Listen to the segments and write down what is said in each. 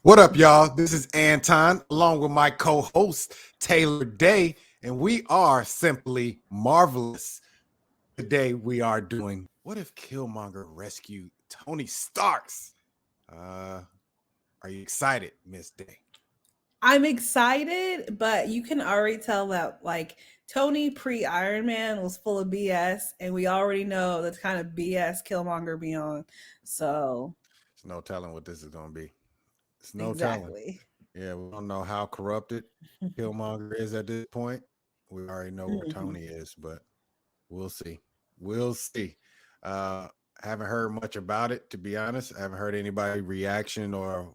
What up, y'all? This is Anton, along with my co-host, Taylor Day, and we are simply marvelous. Today we are doing What If Killmonger Rescued Tony Starks? Are you excited, Miss Day? I'm excited, but you can already tell that Tony pre-Ironman was full of BS, and we already know the kind of BS Killmonger be on. So There's no telling what this is going to be. It's no exactly. telling. Yeah, we don't know how corrupted Killmonger is at this point. We already know where Tony is, but we'll see. We'll see. Haven't heard much about it, to be honest. I haven't heard anybody reaction or,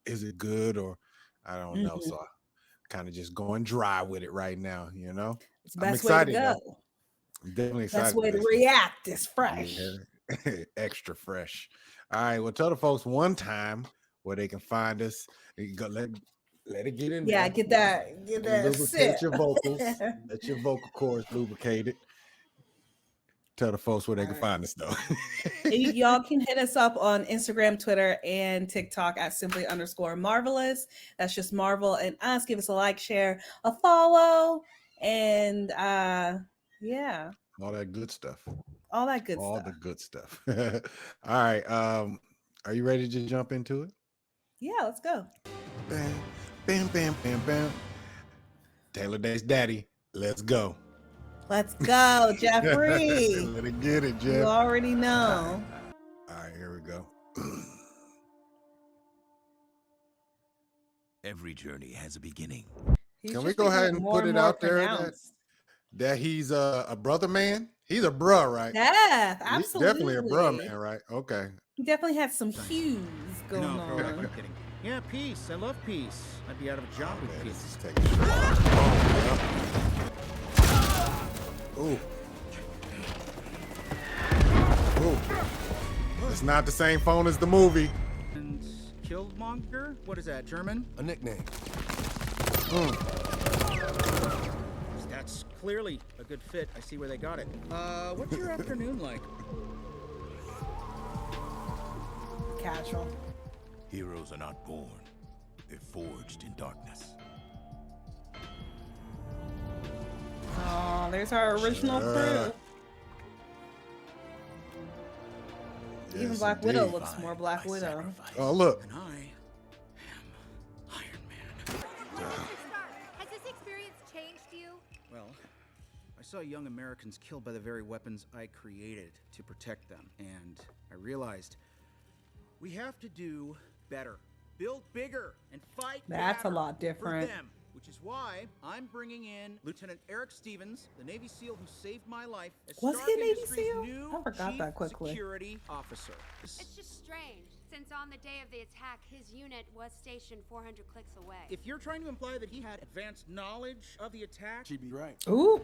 is it good or I don't know. So I kind of just going dry with it right now, It's the I'm best way to excited go. though. I'm definitely excited. Best way to react is fresh. Yeah. Extra fresh. All right. Well, tell the folks one time where they can find us. You go, let it get in there. Get that lubricate your vocals. Let your vocal cords lubricated. Tell the folks where they can find us, though. Y'all can hit us up on Instagram, Twitter, and TikTok at simply_marvelous. That's just Marvel and us. Give us a like, share, a follow, and yeah. All that good stuff. All that good All stuff. the good stuff. All right. Are you ready to just jump into it? Yeah, let's go. Bam, bam, bam, bam, bam. Taylor Day's daddy. Let's go. Let's go, Jeffrey. Let it get it, Jeff. You already know. All right, here we go. Every journey has a beginning. Can we go ahead and put it out there that he's a brother man? He's a bruh, right? Yeah, absolutely. He's definitely a bruh man, right? Okay. He definitely had some hues going on. I'm kidding. Yeah, peace. I love peace. I'd be out of a job with peace. Ooh. Ooh. It's not the same phone as the movie. And Killmonger? What is that, German? A nickname. That's clearly a good fit. I see where they got it. What's your afternoon like? Casual. Heroes are not born. They're forged in darkness. Oh, there's our original crew. Even Yes, Black indeed. Widow looks more Black Widow. Sacrifice. Oh, look. And I am Iron Man. Has this experience changed you? Well, I saw young Americans killed by the very weapons I created to protect them, and I realized we have to do better, build bigger, and fight. That's a lot for different. them, which is why I'm bringing in Lieutenant Erik Stevens, the Navy SEAL who saved my life. As Was Stark he a Navy Industries' SEAL? new I forgot Chief that quickly. Security officer. It's just strange, since on the day of the attack, his unit was stationed 400 clicks away. If you're trying to imply that he had advanced knowledge of the attack, She'd be right. Ooh,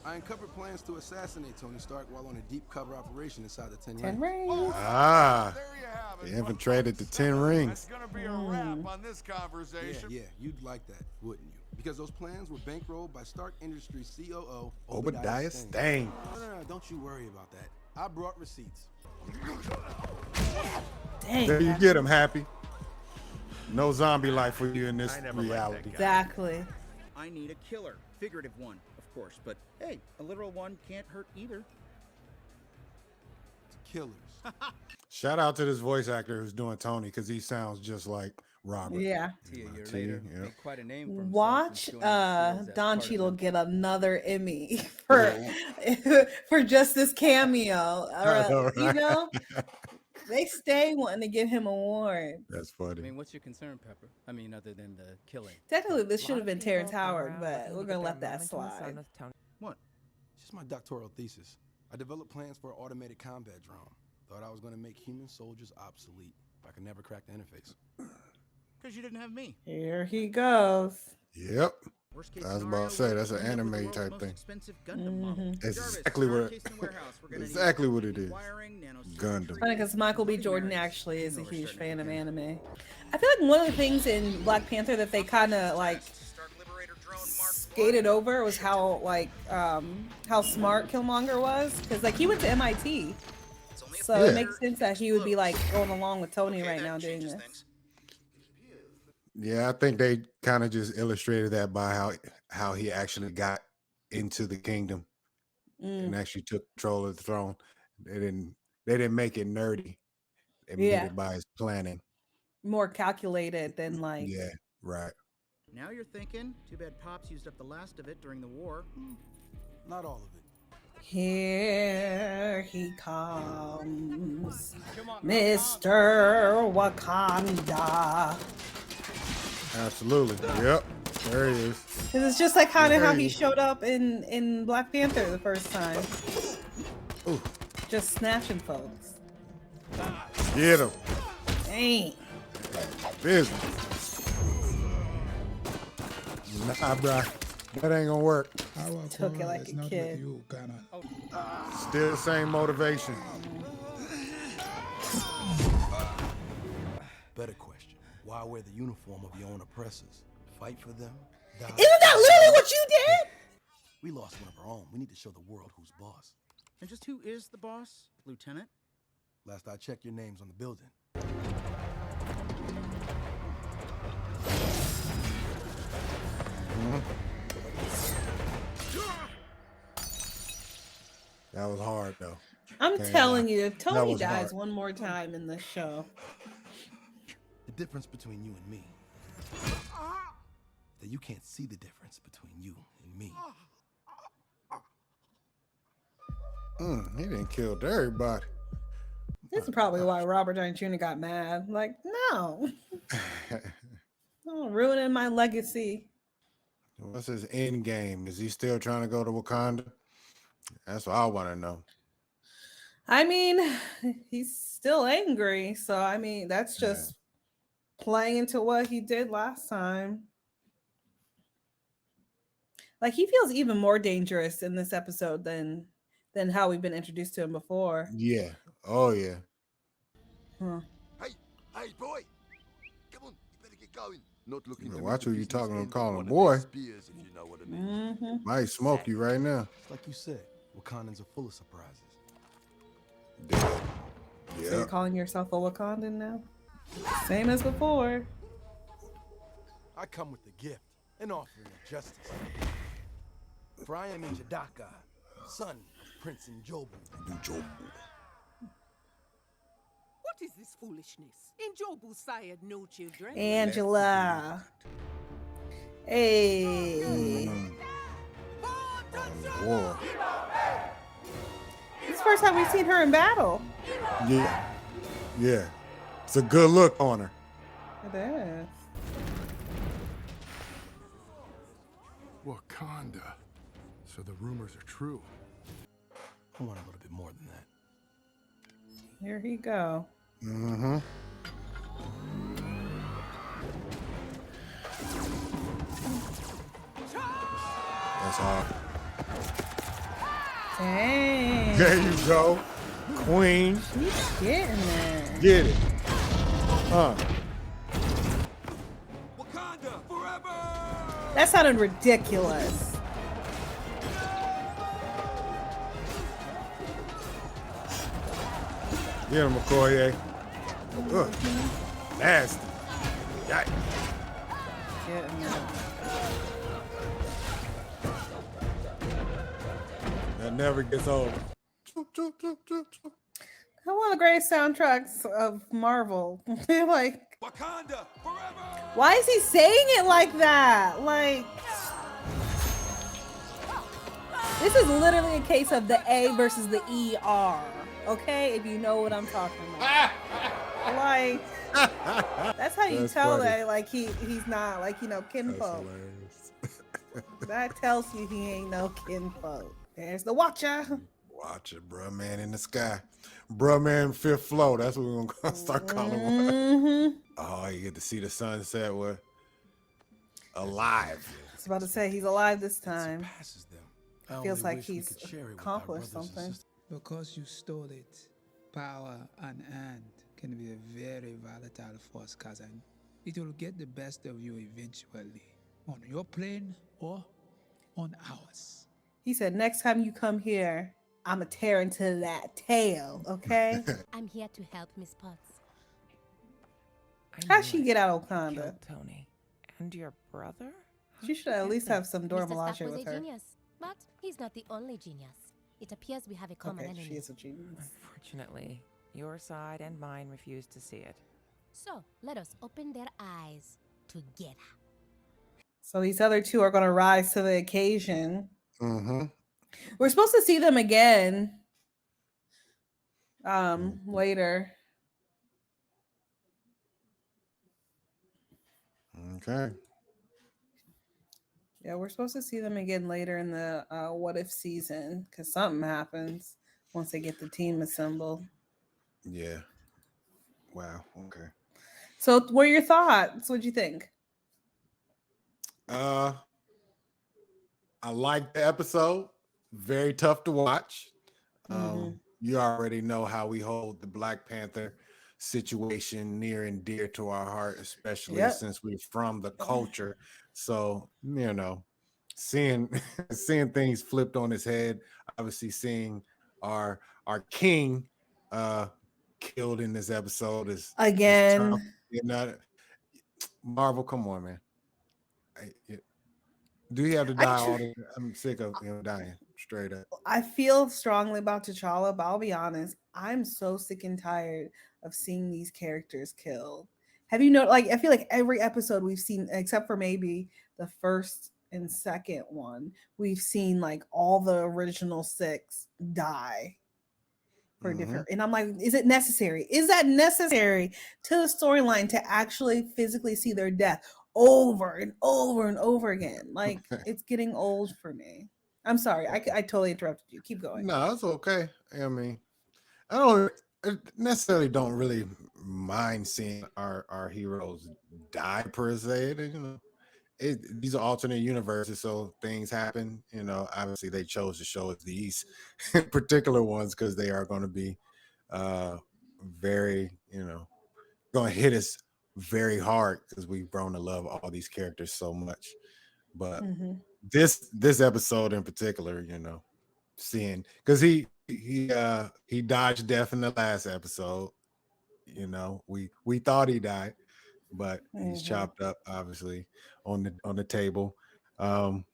I uncovered plans to assassinate Tony Stark while on a deep cover operation inside the 10 10 Rings. rings. Ah, There you have it. they infiltrated the 10 rings. That's gonna be a wrap on this conversation. Yeah, you'd like that, wouldn't you? Because those plans were bankrolled by Stark Industries COO Obadiah Stane. No, don't you worry about that. I brought receipts. Dang. There you get him, Happy. No zombie life for you in this reality. Exactly. I need a killer. Figurative one, of course, but hey, a literal one can't hurt either. It's killers. Shout out to this voice actor who's doing Tony because he sounds just like Robert. Yeah. A year T, later, yeah. made quite a name for himself. Watch and joining the SEALs as Don part of Cheadle the- get another Emmy for just this cameo. I know, You right? know, they stay wanting to give him awards. That's I funny. mean, what's your concern, Pepper? I mean, other than the killing. Technically, this should have been Terrence Howard, but we're gonna let that slide. What? It's just my doctoral thesis. I developed plans for an automated combat drone. Thought I was going to make human soldiers obsolete, but I could never crack the interface. Because you didn't have me. Here he goes. Yep. Worst case I was scenario, about to say, that's an we'll end up with the anime world's type most thing. expensive Gundam model. That's Jarvis, exactly you're what- encased in the warehouse. We're gonna need exactly what it is. wiring, Gundam. Funny because Michael B. Jordan actually is a huge fan of anime. I feel like one of the things in Black Panther that they kind of skated over was how smart Killmonger was, because he went to MIT, so Yeah. it makes sense that he would be going along with Tony right now doing this. Yeah, I think they kind of just illustrated that by how he actually got into the kingdom and Mm, actually took control of the throne. They didn't make it nerdy. They made yeah, it by his planning. more calculated than like. Yeah, right. Now you're thinking, too bad Pops used up the last of it during the war. Not all of it. Here he comes, Mr. Wakanda. Absolutely. Yep. There he is. 'Cause it's just like kind of There how he he is. showed up in Black Panther the first time, Ooh, just snatching folks. get him. Dang. Business. Nah, bro. That ain't gonna work. Our Took it quarrel like is a not kid. with you, Ghana. Still the same motivation. Better question. Why wear the uniform of your own oppressors? Fight for them? Die? Isn't that literally what you did? We lost one of our own. We need to show the world who's boss. And just who is the boss, Lieutenant? Last I checked, your name's on the building. That was hard though. I'm Can't telling lie. you, if That Tony was dies hard. one more time in this show, The difference between you and me. That you can't see the difference between you and me. He didn't kill everybody. this is probably why Robert Downey Jr. got mad. Like, no, oh, ruining my legacy. What's his end game? Is he still trying to go to Wakanda? That's what I want to know. I mean, he's still angry, so I mean, that's just playing into what he did last time. Like, he feels even more dangerous in this episode than how we've been introduced to him before. Yeah. Oh yeah. Huh. Hey, boy! Come on, you better get going. Not looking Yeah, to watch meet the who you business talking to, end of calling one of boy. their spears, if you know what I mean. Mm-hmm. Might smoke you right now. It's like you said, Wakandans are full of surprises. Dude. So Yeah. you're calling yourself a Wakandan now? Same as before. I come with the gift, an offering of justice. For I am Njadaka, son of Prince Njobu. What is this foolishness? Njobu sired no children. Angela. Hey. War. This is the first time we've seen her in battle. Yeah. Yeah. It's a good look on her. It is. Wakanda. So the rumors are true. I want a little bit more than that. Here he go. Mm-hmm. That's hard. Dang. There you go. Queen. He's getting there. Get it. Wakanda forever! That sounded ridiculous. Get him, Okoye. Ugh. Nasty. Yikes. Getting there. That never gets old. One of the greatest soundtracks of Marvel. Like, Wakanda forever! why is he saying it like that? Like, this is literally a case of the A versus the ER. Okay, if you know what I'm talking about. Like, that's how you That's tell funny. that like he's not like, you know, kinfolk. That tells you he ain't no kinfolk. There's the Watcher. Watch it, bruh man in the sky. Bruh man fifth floor. That's what we're gonna start calling him. Mm-hmm. Oh, you get to see the sunset with alive. I was about to say he's alive this time. Surpasses them. I Feels only like wish we he's could share it with our accomplished brothers and something. sisters. Because you stole it, power and hand can be a very volatile force, cousin. It will get the best of you eventually, on your plane or on ours. He said, next time you come here, I'ma tear into that tail, okay? I'm here to help, Miss Potts. How'd she get out of Wakanda? Tony. And your brother? She should at least have some Dora Mr. Stark Milaje was with a her. genius, but he's not the only genius. It appears we have a common Okay, enemy. she is a genius. Unfortunately, your side and mine refuse to see it. So let us open their eyes together. So these other two are going to rise to the occasion. Mm-hmm. We're supposed to see them again later. Okay. Yeah, we're supposed to see them again later in the What If season because something happens once they get the team assembled. Yeah. Wow. Okay. So, what are your thoughts? What'd you think? I like the episode. Very tough to watch. You already know how we hold the Black Panther situation near and dear to our heart, especially since we're from the culture. So, seeing seeing things flipped on his head, obviously seeing our king killed in this episode is tough. Again. Marvel, come on, man. Do he have to die all the I'm sick of him dying straight up. I feel strongly about T'Challa, but I'll be honest, I'm so sick and tired of seeing these characters killed. Have you noticed? Like, I feel like every episode we've seen, except for maybe the first and second one, we've seen like all the original 6 die for different. And I'm like, is it necessary? Is that necessary to the storyline to actually physically see their death over and over and over again? Like, it's getting old for me. I'm sorry. I totally interrupted you. Keep going. No, it's okay. I mean, I necessarily don't really mind seeing our heroes die per se. These are alternate universes, so things happen. Obviously they chose to show us these particular ones because they are going to be very, going to hit us very hard because we've grown to love all these characters so much. But this episode in particular, seeing because he dodged death in the last episode. We thought he died, but he's chopped up obviously on the table. Man,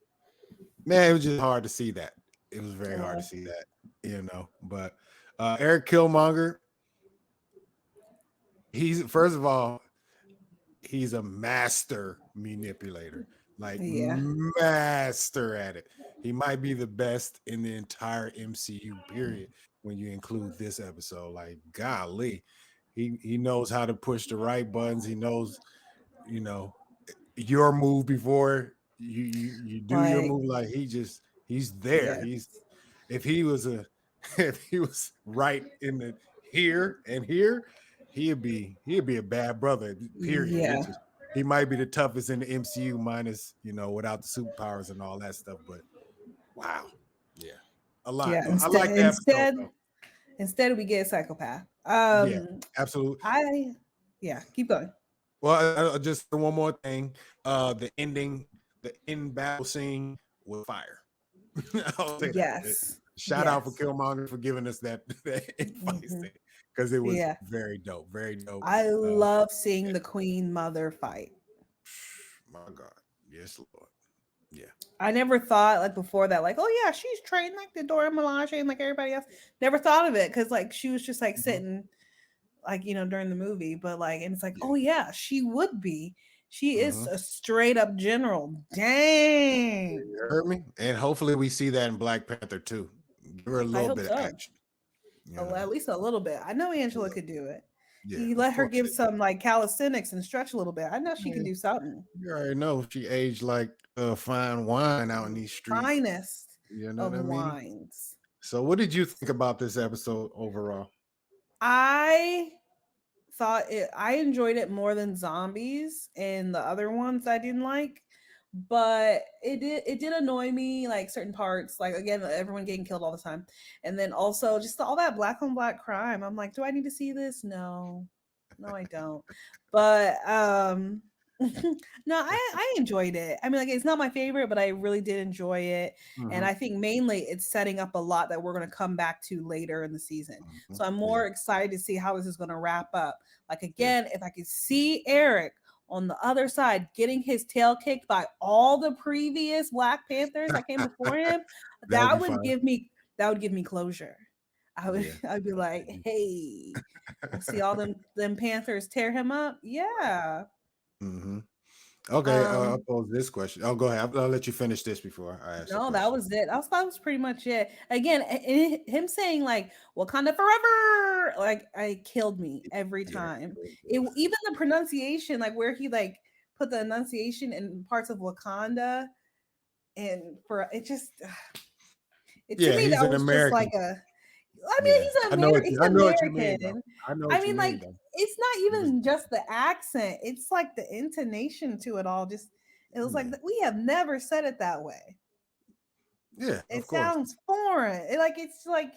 it was just hard to see that. It was very hard to see that, but Erik Killmonger, he's first of all, he's a master manipulator, like master at it. He might be the best in the entire MCU period when you include this episode. Like, golly, he knows how to push the right buttons. He knows, your move before you do your move. Like he's there. If he was right in the here and here, he'd be a bad brother. Period. He might be the toughest in the MCU, minus without the superpowers and all that stuff. But wow, a lot. Yeah, I like that episode. Instead, we get a psychopath. Absolutely. Keep going. Well, just one more thing. The end battle scene with fire. I'll say that. Shout out for Killmonger for giving us that fight scene because it was very dope. Very dope. I love seeing the Queen Mother fight. My God. Yes, Lord. Yeah. I never thought like before that, like, oh yeah, she's trained like the Dora Milaje and like everybody else. Never thought of it because like she was just like sitting like during the movie, but like, and it's like, oh yeah, she would be. She is a straight up general. Dang. You heard me? And hopefully we see that in Black Panther too. Give her a little bit of action. At least a little bit. I know Angela could do it. Yeah, he let her give some like calisthenics and stretch a little bit. I know she can do something. You already know she aged like fine wine out in these streets. Finest of wines. So what did you think about this episode overall? I enjoyed it more than zombies and the other ones I didn't like, but it did annoy me, like certain parts, like again, everyone getting killed all the time, and then also just all that black on black crime. I'm like, do I need to see this? No, I don't. But no, I enjoyed it. I mean, like, it's not my favorite, but I really did enjoy it. And I think mainly it's setting up a lot that we're going to come back to later in the season. So I'm more excited to see how this is going to wrap up. Like, again, if I could see Erik on the other side, getting his tail kicked by all the previous Black Panthers that came before him, That would that be would fine. give me closure. Yeah. I'd be like, hey, see all them Panthers tear him up. Yeah. Mm-hmm. Okay, I'll pose this question. Oh, go ahead. I'll let you finish this before I ask the No, that question. was it. That was pretty much it. Again, him saying like "Wakanda forever," like I killed me every Yeah. time. Even the pronunciation, like where he like put the enunciation in parts of Wakanda, and for it just to Yeah, me he's that an was just like American. a. I mean, Yeah, He's I know what you mean though. American. I know I what you mean, mean like though. it's not It was, even just the accent; it's like the intonation to it all. Just it was like yeah, we have never said it that way. yeah, of It course. sounds foreign. It's like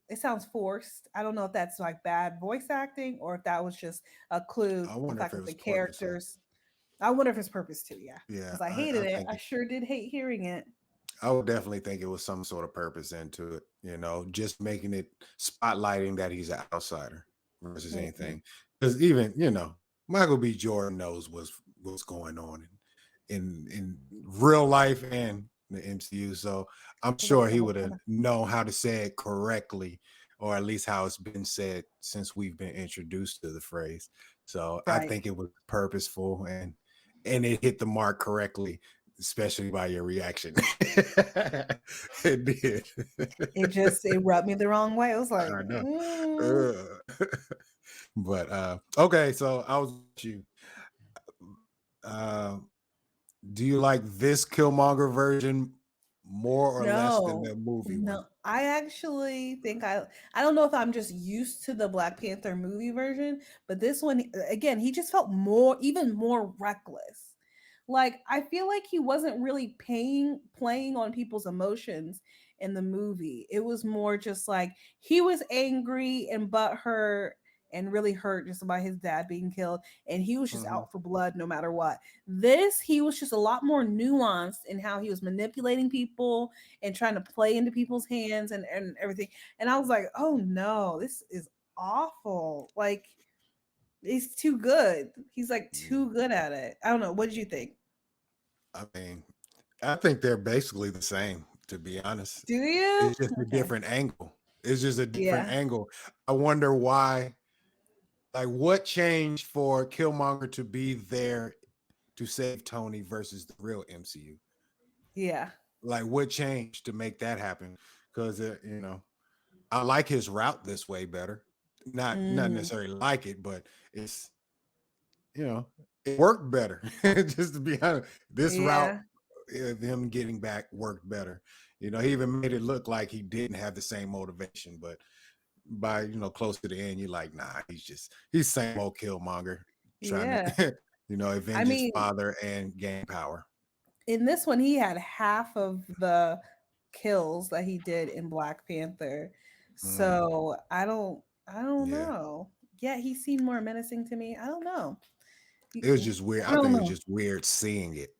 it sounds forced. I don't know if that's like bad voice acting or if that was just a clue. I The wonder if fact it that was the purposely. characters. I wonder if it's purpose too. Yeah, Yeah, because I I hated it. think I sure did hate hearing it. I would definitely think it was some sort of purpose into it, just making it spotlighting that he's an outsider versus Mhm. anything. Because even, Michael B. Jordan knows what's going on in real life and the MCU. So I'm He's like, sure yeah, he what would have kind of known how to say it correctly, or at least how it's been said since we've been introduced to the phrase. So I right? think it was purposeful and it hit the mark correctly, especially by your reaction. It did. It rubbed me the wrong way. It was like, I know. Ugh. But okay, so I was with you. Uh, do you like this Killmonger version more or less than no, the movie one? no. I actually think I don't know if I'm just used to the Black Panther movie version, but this one again, he just felt even more reckless. Like I feel like he wasn't really playing on people's emotions in the movie. It was more just like he was angry and butthurt and really hurt just by his dad being killed, and he was just Mhm. out for blood no matter what. This he was just a lot more nuanced in how he was manipulating people and trying to play into people's hands and everything. And I was like, oh no, this is awful. Like he's too good. He's like too good at it. I don't know. What did you think? I mean, I think they're basically the same, to be honest. Do you? It's just a Okay. different angle. It's just a different Yeah. angle. I wonder why, like, what changed for Killmonger to be there to save Tony versus the real MCU? Yeah. Like, what changed to make that happen? Because, I like his route this way better. Not Mm, necessarily like it, but it's it worked better. Just to be honest, this route yeah. of him getting back worked better. He even made it look like he didn't have the same motivation, but by close to the end, you're like, nah, he's same old Killmonger trying Yeah. to I avenge his mean, father and gain power. in this one, he had half of the kills that he did in Black Panther. Mm, So I don't yeah. know. Yeah, he seemed more menacing to me. I don't know. It was just weird. I I don't think it was know. just weird seeing it.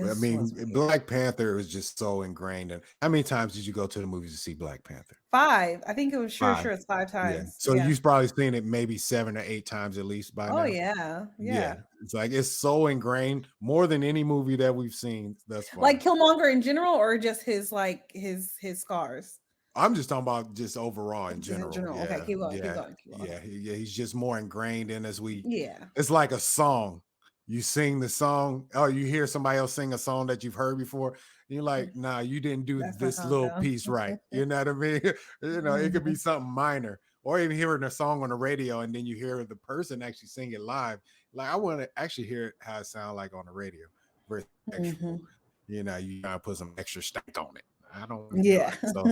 I This was mean, weird. Black Panther was just so ingrained in. How many times did you go to the movies to see Black Panther? 5. I think it was Five. it's 5 Yeah. times. So Yeah. you've probably seen it maybe 7 or 8 times at least by Oh now. yeah. Yeah. Yeah. It's like it's so ingrained more than any movie that we've seen thus Like far. Killmonger in general or just his like his scars? I'm just talking about just overall in Just in general. general. Okay, Yeah. keep going, keep Yeah. going, keep going. Yeah. Yeah. He's just more ingrained in as Yeah. it's like a song. You sing the song, or you hear somebody else sing a song that you've heard before. You're like, nah, you didn't do That's not this calm little down. piece right. You know what I mean? It could be Mhm. something minor, or even hearing a song on the radio and then you hear the person actually sing it live. Like, I want to actually hear how it sounds like on the radio versus actual. Mhm. You gotta put some extra stank on it. I don't want to hear Yeah. that. So,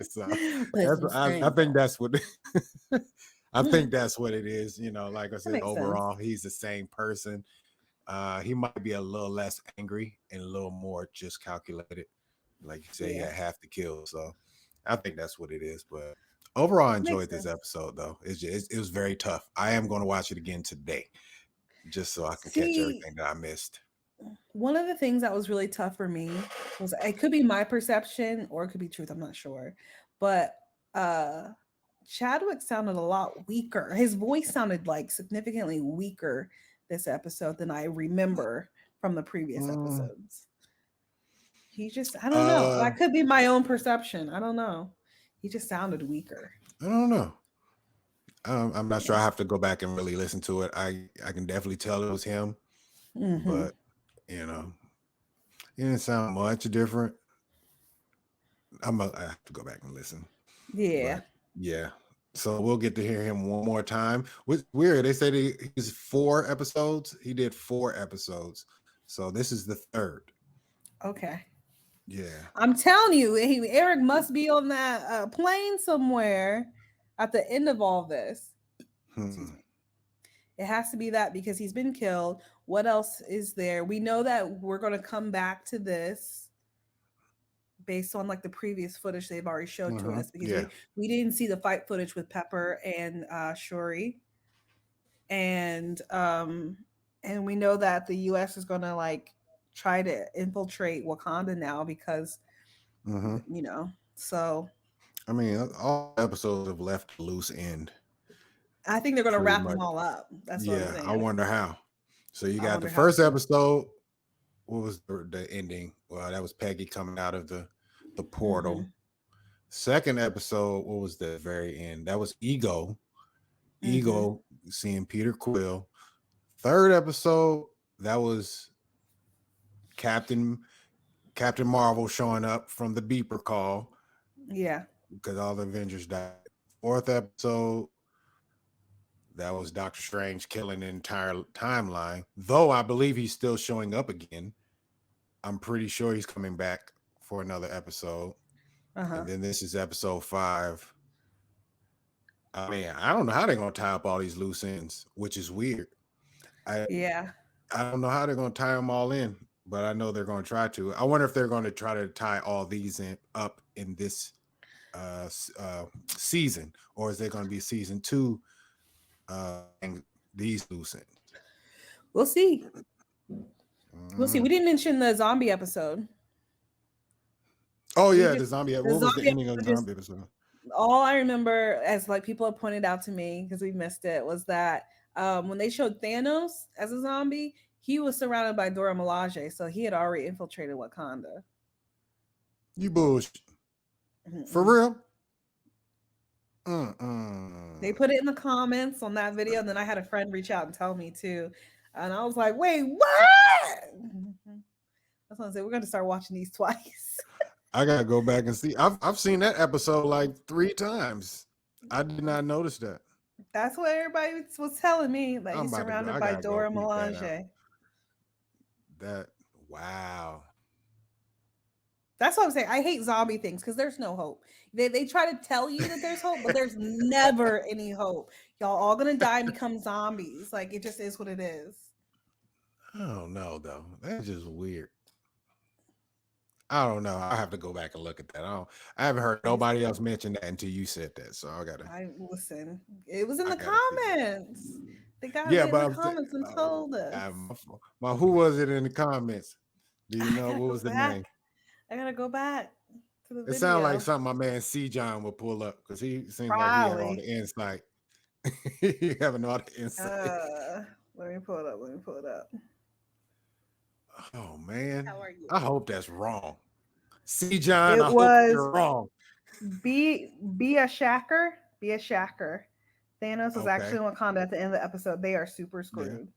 so Put some I strings think on. that's what I think that's what it is. Like I That said, makes sense. overall, he's the same person. He might be a little less angry and a little more just calculated. Like you say, he Yeah. had half the kill. So I think that's what it is. But overall, I Makes enjoyed this sense. episode though. It was very tough. I am going to watch it again today just so I can catch See, everything that I missed. one of the things that was really tough for me was it could be my perception or it could be truth, I'm not sure. But uh Chadwick sounded a lot weaker. His voice sounded like significantly weaker this episode than I remember from the previous episodes. He just, I don't know. That could be my own perception. I don't know. He just sounded weaker. I don't know. I'm not sure. I have to go back and really listen to it. I can definitely tell it was him, but you know, it didn't sound much different. I have to go back and listen. Yeah. But yeah. So we'll get to hear him one more time. It's weird. They said he's 4 episodes. He did 4 episodes. So this is the 3rd. Okay. Yeah. I'm telling you, Erik must be on that plane somewhere at the end of all this. It has to be that because he's been killed. What else is there? We know that we're going to come back to this based on like the previous footage they've already showed to us, because we didn't see the fight footage with Pepper and Shuri. And we know that the US is going to like try to infiltrate Wakanda now because you know, so I mean, all episodes have left a loose end. I think they're going to wrap them all up. That's what I'm saying. I wonder how. So you got the first episode. What was the ending? Well, that was Peggy coming out of the portal. Second episode, what was the very end? That was Ego. Ego seeing Peter Quill. Third episode, that was Captain Marvel showing up from the beeper call. Yeah. Because all the Avengers died. Fourth episode, that was Doctor Strange killing the entire timeline. Though I believe he's still showing up again. I'm pretty sure he's coming back for another episode. And then this is episode 5. I mean, I don't know how they're going to tie up all these loose ends, which is weird. I don't know how they're going to tie them all in, but I know they're going to try to. I wonder if they're going to try to tie all these up in this season, or is there going to be season 2 and these loose ends? We'll see. We'll see. We didn't mention the zombie episode. Oh yeah, the zombie. What was the ending of the zombie episode? All I remember, as like people have pointed out to me because we missed it, was that when they showed Thanos as a zombie, he was surrounded by Dora Milaje, so he had already infiltrated Wakanda. You bullshit. For real? They put it in the comments on that video, and then I had a friend reach out and tell me too, and I was like, "Wait, what?" That's what I said. We're going to start watching these twice. I gotta go back and see. I've seen that episode like 3 times. I did not notice that. That's what everybody was telling me. Like he's surrounded by Dora Milaje. Wow. That's what I'm saying. I hate zombie things because there's no hope. They try to tell you that there's hope, but there's never any hope. Y'all all gonna die and become zombies. Like it just is what it is. I don't know though. That's just weird. I don't know. I have to go back and look at that. I haven't heard nobody else mention that until you said that. So I gotta. Listen. It was in the comments. They got in the comments and told us. Who was it in the comments? Do you know what was the name? I gotta go back to the video. It sounded like something my man C. John would pull up because he seemed like he had all the insight. He having all the insight. Let me pull it up. Oh man, how are you? I hope that's wrong. C. John, I hope you're wrong. Be a shacker. Thanos was actually in Wakanda at the end of the episode. They are super screwed.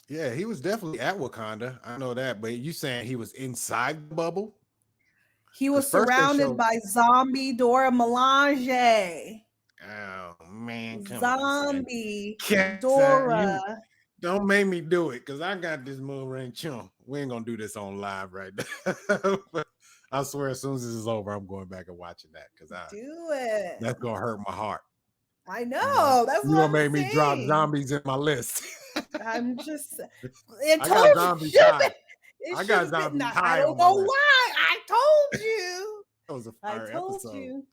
Yeah, he was definitely at Wakanda. I know that, but you saying he was inside the bubble? He was surrounded by zombie Dora Milaje. Oh man, zombie Dora. Don't make me do it because I got this moving chum. We ain't gonna do this on live right now. I swear, as soon as this is over, I'm going back and watching that because do it. That's gonna hurt my heart. I know. That's you gonna make me drop zombies in my list. I'm just. I got zombies high. I got zombies high. I don't know why. I told you. That was a fire episode.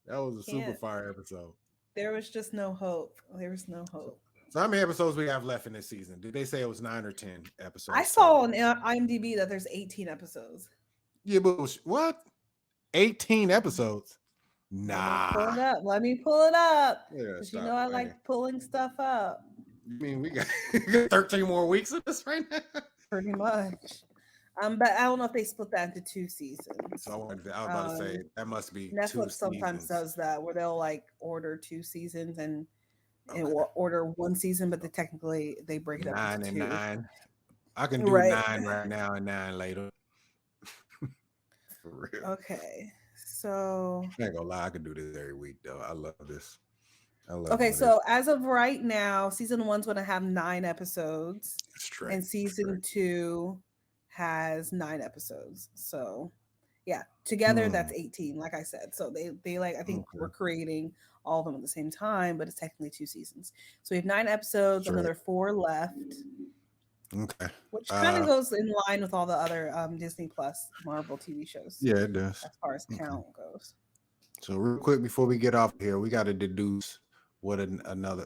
That was a super fire episode. There was just no hope. There was no hope. So how many episodes we have left in this season? Did they say it was 9 or 10 episodes? I saw on IMDb that there's 18 episodes. Yeah, but what? 18 episodes? Nah. Let me pull it up. Because you know I like pulling stuff up. You mean we got 13 more weeks of this right now? Pretty much. But I don't know if they split that into 2 seasons. So I was about to say that must be 2 Netflix sometimes seasons. does that, where they'll like order 2 seasons and Okay. order 1 season, but they break it up 9 into and 2. 9. I can do Right. 9 right now and 9 later. For real. Okay. So I ain't gonna lie, I can do this every week though. I love this. okay, so as of right now, season 1's going to have 9 episodes, and season 2 has 9 episodes. So, yeah, together that's 18. Like I said, so they like I think we're creating all of them at the same time, but it's technically 2 seasons. So we have 9 episodes, another 4 left. Okay, which kind of goes in line with all the other Disney Plus Marvel TV shows. Yeah, it does. As far as count goes. So real quick before we get off here, we got to deduce what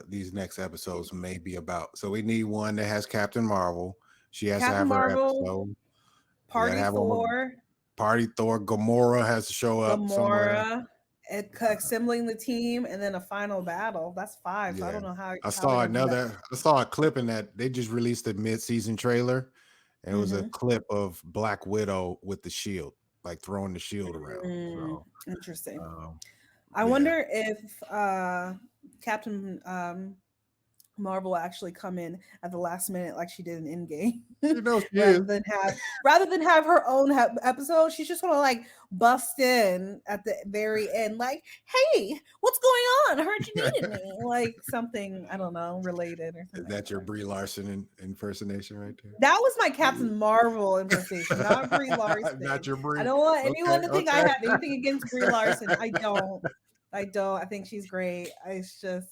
these next episodes may be about. So we need one that has Captain Marvel. She has Captain to have Marvel, her episode. Party Thor. Party Thor. Gamora has to show up somewhere. Assembling the team, and then a final battle. That's 5. Yeah. So I don't know how. I saw a clip in that they just released a mid-season trailer, and it was a clip of Black Widow with the shield, like throwing the shield around. So, interesting. I wonder if Captain Marvel actually come in at the last minute like she did in Endgame. rather than have her own episode, she's just gonna like bust in at the very end, like, "Hey, what's going on? I heard you needed me," like something, I don't know, related or something. Is that your Brie Larson impersonation right there? That was my Captain Marvel impersonation, not Brie Larson. Not your Brie. I don't want anyone to think I have anything against Brie Larson. I don't. I think she's great. It's just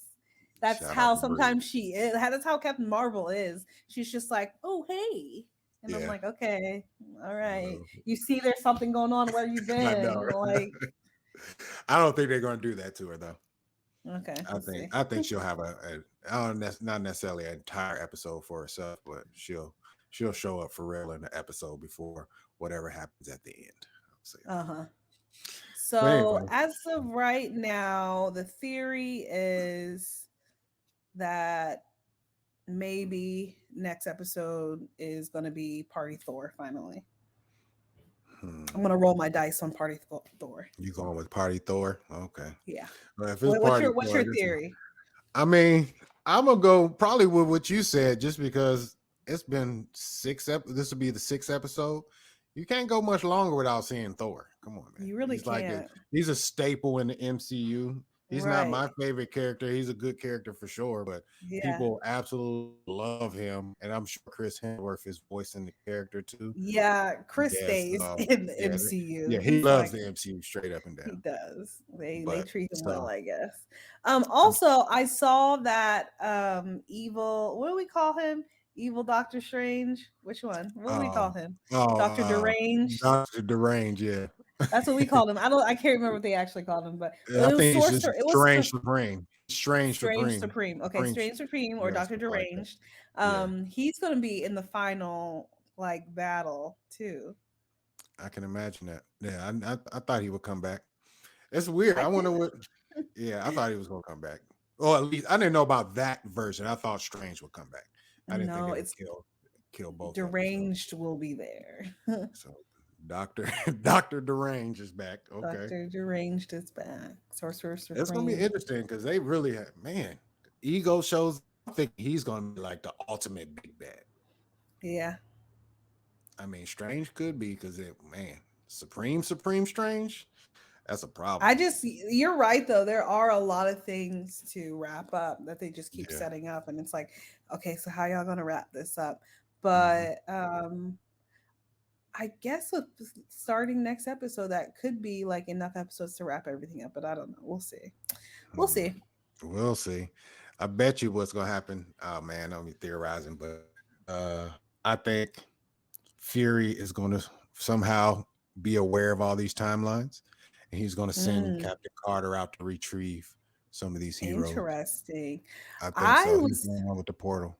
that's how sometimes she is. That's how Captain Marvel is. She's just like, "Oh, hey." And I'm like, okay, all right. You see there's something going on where you've been. Like, I don't think they're going to do that to her though. Okay. I think she'll have not necessarily an entire episode for herself, but she'll show up for real in the episode before whatever happens at the end. So anyway. As of right now, the theory is that maybe next episode is going to be Party Thor finally. I'm going to roll my dice on Party Thor. You going with Party Thor? Okay. Yeah. Well, if it's what's your theory? I mean, I'm going to go probably with what you said, just because it's been 6 episodes. This will be the 6th episode. You can't go much longer without seeing Thor. Come on, man. You really can't. He's a staple in the MCU. He's not my favorite character. He's a good character for sure, but people absolutely love him. And I'm sure Chris Hemsworth is voicing the character too. Yeah, Chris stays in the MCU. Yeah, he loves the MCU straight up and down. He does. They treat him well, I guess. Also, I saw that evil, what do we call him? Evil Doctor Strange. Which one? What do we call him? Dr. Deranged. Dr. Deranged, yeah. That's what we called him. I can't remember what they actually called him, but I think it's just Strange Supreme. Strange Supreme. Okay, Strange Supreme or Dr. Deranged. He's going to be in the final like battle too. I can imagine that. Yeah, I thought he would come back. It's weird. I wonder what. Yeah, I thought he was going to come back. Well, at least I didn't know about that version. I thought Strange would come back. I didn't think it would kill both. Deranged will be there. So Dr. Deranged is back. Okay. Dr. Deranged is back. Sorcerer Supreme. It's gonna be interesting because they really have, man. Ego shows. I think he's gonna be like the ultimate big bad. Yeah. I mean, Strange could be because Supreme Strange. That's a problem. You're right though. There are a lot of things to wrap up that they just keep setting up, and it's like, okay, so how y'all gonna wrap this up? But I guess with starting next episode, that could be like enough episodes to wrap everything up. But I don't know. We'll see. We'll see. I bet you what's gonna happen. Oh man, I'm theorizing, but I think Fury is gonna somehow be aware of all these timelines. And he's going to send Captain Carter out to retrieve some of these heroes. Interesting. I think so. He's going on with the portal.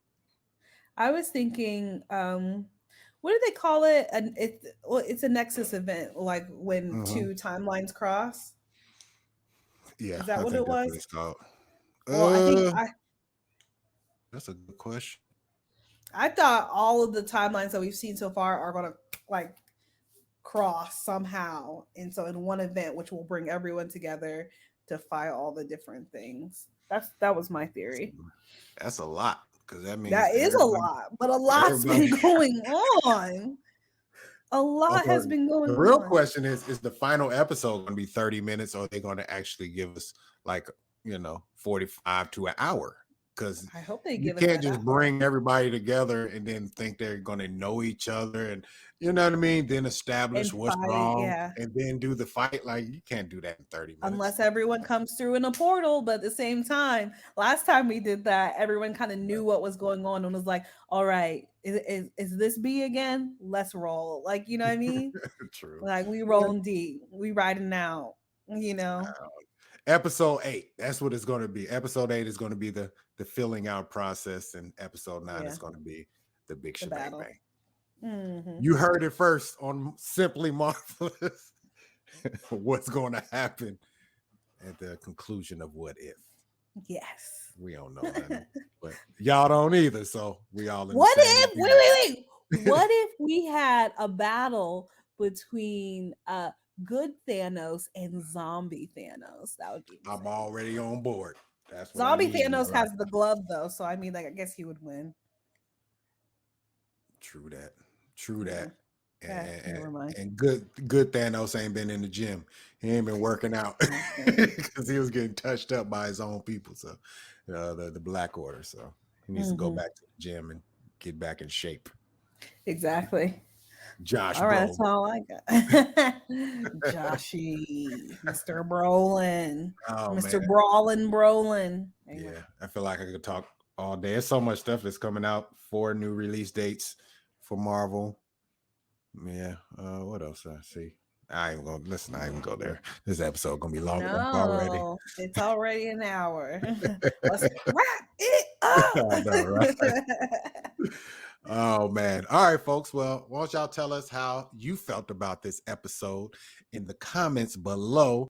I was thinking, what do they call it? It's a Nexus event, like when 2 timelines cross. Yeah, is that what it was? What it's called. Well, That's a good question. I thought all of the timelines that we've seen so far are going to like cross somehow, and so in one event, which will bring everyone together to fight all the different things. That was my theory. That's a lot because that means That is a lot, but a lot's been going on. A lot has been going The on. real question is the final episode going to be 30 minutes, or are they going to actually give us like 45 to an hour? Because I hope they you give us can't that just hour. bring everybody together and then think they're going to know each other, and you know what I mean, then establish And what's fight, wrong, yeah. and then do the fight. Like, you can't do that in 30 minutes Unless everyone comes through in a portal. But at the same time, last time we did that, everyone kind of knew what was going on and was like, all right, is this B again? Let's roll. Like, you know what I mean? True. Like, we rolling deep. We riding out, Episode 8, that's what it's going to be. Episode 8 is going to be the filling out process, and episode 9 is going to be the big shebang bang. Mm-hmm. You heard it first on Simply Marvelous. What's going to happen at the conclusion of What If? Yes. We don't know nothing, but y'all don't either. So we all in What the same if wait. What if we had a battle between good Thanos and zombie Thanos? That would be I'm already on board. That's what zombie I need Thanos right has the glove though, so I mean, like, I guess he would win. True that. True that. Never mind. And good Thanos ain't been in the gym. He ain't been working out because he was getting touched up by his own people. So the Black Order. So he needs to go back to the gym and get back in shape. Exactly. Josh. All right, that's all I got. Joshy, Mr. Brolin, Mr. Brolin. Yeah, I feel like I could talk all day. There's so much stuff that's coming out. 4 new release dates for Marvel. Yeah. What else I see? I ain't gonna listen. I ain't gonna go there. This episode gonna be long enough already. It's already an hour. Let's wrap it up. I know, right? Oh man. All right, folks. Well, why don't y'all tell us how you felt about this episode in the comments below?